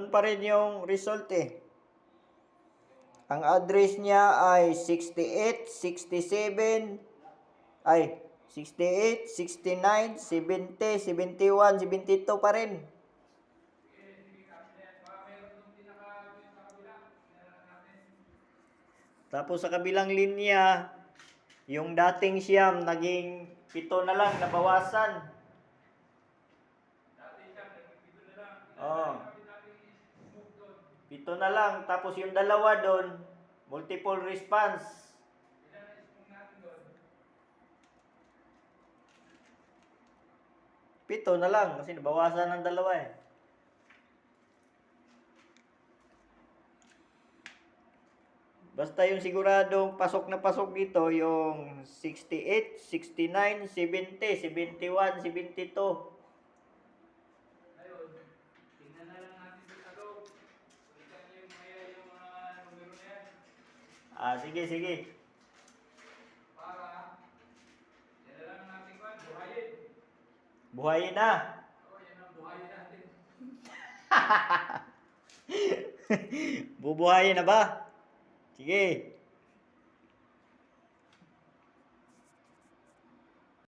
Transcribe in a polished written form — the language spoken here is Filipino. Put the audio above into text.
Ganun pa rin yung result eh. Ang address niya ay 68, 67, 68, 69, 70, 71, 72 pa rin. Tapos sa kabilang linya, yung dating siyam, naging 7 na lang, nabawasan. Oh. 7 na lang. Tapos yung dalawa doon, multiple response. 7 na lang kasi nabawasan ng dalawa eh. Basta yung siguradong pasok na pasok dito, yung 68, 69, 70, 71, 72. Ayun, tingnan na lang natin sa loob. Ulitan niyo yung numero na yan. Sige, sige. Para, yan na lang natin buhayin. Buhayin na. Oo, yan ang buhayin natin. Bubuhayin na ba? Sige.